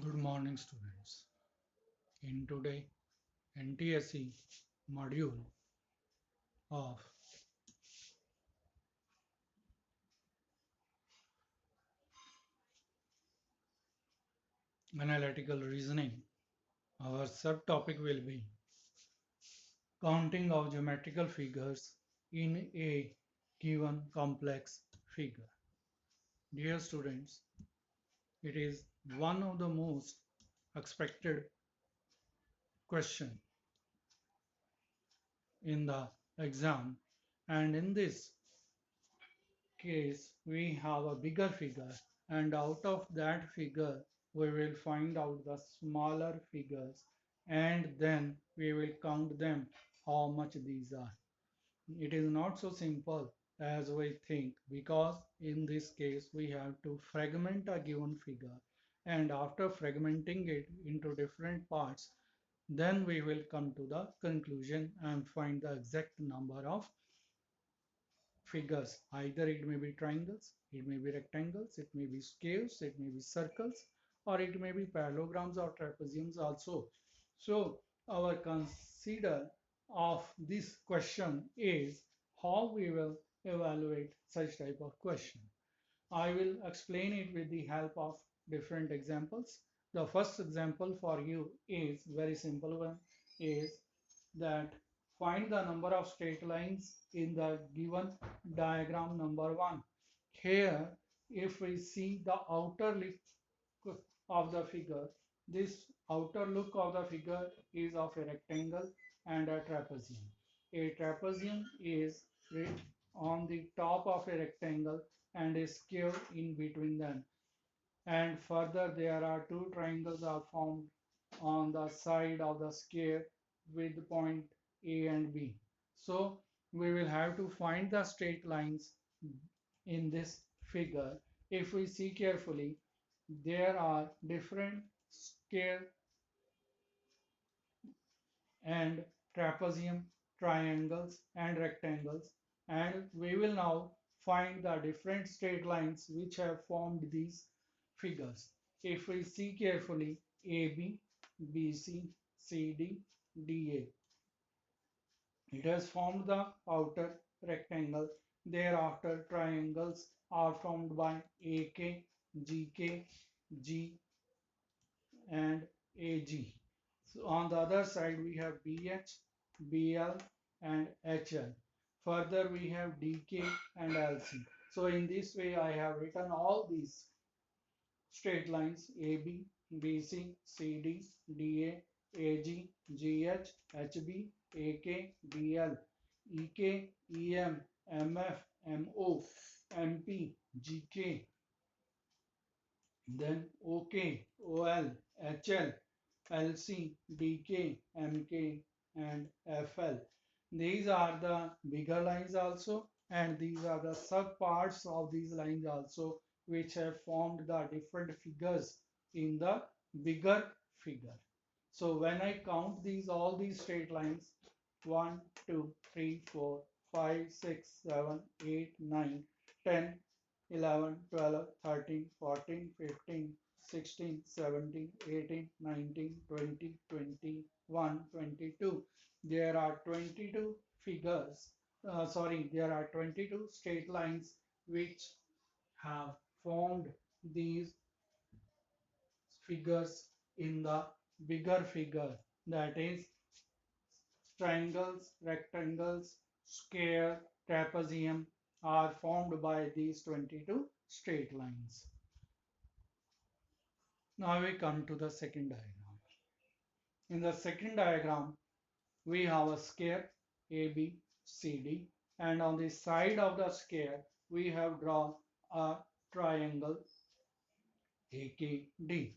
Good morning, students. In today NTSE module of analytical reasoning, our subtopic will be counting of geometrical figures in a given complex figure. Dear students, it is one of the most expected question in the exam, and in this case we have a bigger figure, and out of that figure we will find out the smaller figures, and then we will count them how much these are. It is not so simple as we think, because in this case we have to fragment a given figure, and after fragmenting it into different parts, then we will come to the conclusion and find the exact number of figures. Either it may be triangles, it may be rectangles, it may be squares, it may be circles, or it may be parallelograms or trapeziums also. So our consider of this question is how we will evaluate such type of question. I will explain it with the help of different examples. The first example for you is very simple one, is that find the number of straight lines in the given diagram number 1. Here, if we see the outer look of the figure, this outer look of the figure is of a rectangle and a trapezium. A trapezium is on the top of a rectangle and a square in between them. And further, there are two triangles are formed on the side of the square with point A and B. So we will have to find the straight lines in this figure. If we see carefully, there are different square and trapezium, triangles and rectangles, and we will now find the different straight lines which have formed these figures. If we see carefully, AB, BC, CD, DA, it has formed the outer rectangle. Thereafter, triangles are formed by AK, GK, G and AG. So on the other side we have BH, BL and HL. Further we have DK and LC. So in this way I have written all these straight lines AB, BC, CD, DA, AG, GH, HB, AK, BL, EK, EM, MF, MO, MP, GK, then OK, OL, HL, LC, DK, MK and FL. These are the bigger lines also, and these are the sub parts of these lines also, which have formed the different figures in the bigger figure. So when I count these all these straight lines, 1, 2, 3, 4, 5, 6, 7, 8, 9, 10, 11, 12, 13, 14, 15, 16, 17, 18, 19, 20, 21, 22. There are 22 figures, there are 22 straight lines which have formed these figures in the bigger figure, that is triangles, rectangles, square, trapezium are formed by these 22 straight lines. Now we come to the second diagram. In the second diagram, we have a square ABCD, and on the side of the square, we have drawn a triangle AKD.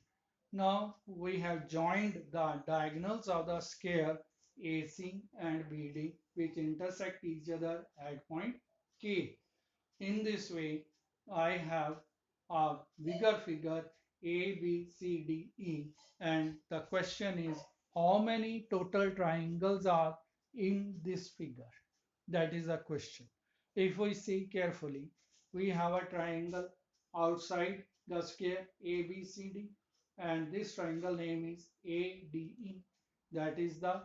Now we have joined the diagonals of the square AC and BD, which intersect each other at point K. In this way, I have a bigger figure A, B, C, D, E, and the question is how many total triangles are in this figure? That is the question. If we see carefully, we have a triangle outside the square ABCD, and this triangle name is ADE. That is the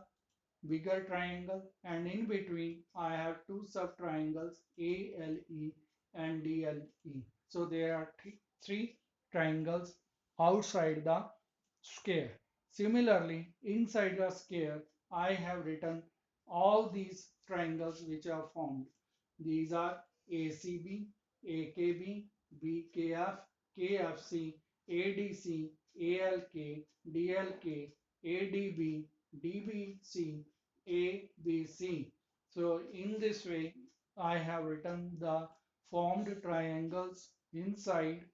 bigger triangle, and in between I have two sub triangles ALE and DLE. So there are three triangles outside the square. Similarly, inside the square, I have written all these triangles which are formed. These are ACB, AKB, BKF, KFC, ADC, ALK, DLK, ADB, DBC, ABC. So in this way, I have written the formed triangles inside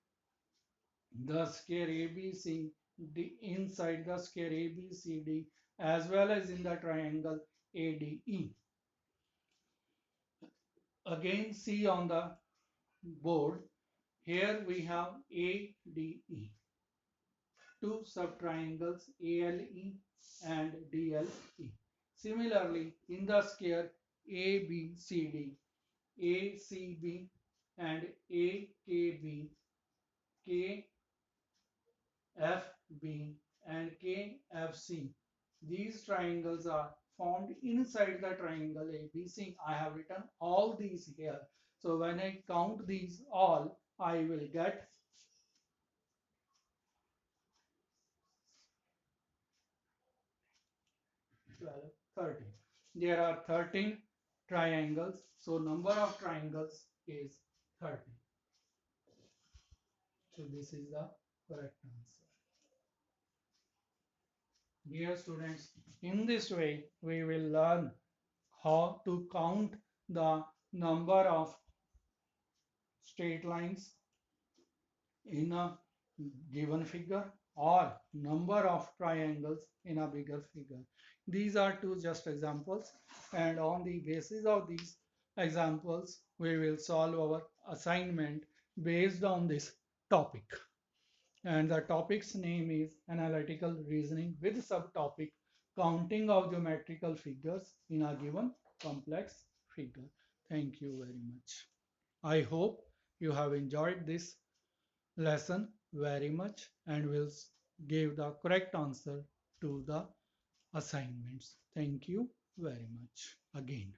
the square ABC, inside the square ABCD, as well as in the triangle ADE. Again, see on the board, here we have ADE, two subtriangles ALE and DLE. Similarly, in the square ABCD, ACB and AKB, KFB and KFC. These triangles are formed inside the triangle ABC. I have written all these here. So when I count these all, I will get 12, 13. There are 13 triangles. So number of triangles is 13. So this is the correct answer. Dear students, in this way we will learn how to count the number of straight lines in a given figure or number of triangles in a bigger figure. These are two just examples, and on the basis of these examples we will solve our assignment based on this topic. And the topic's name is analytical reasoning with subtopic counting of geometrical figures in a given complex figure. Thank you very much. I hope you have enjoyed this lesson very much and will give the correct answer to the assignments. Thank you very much again.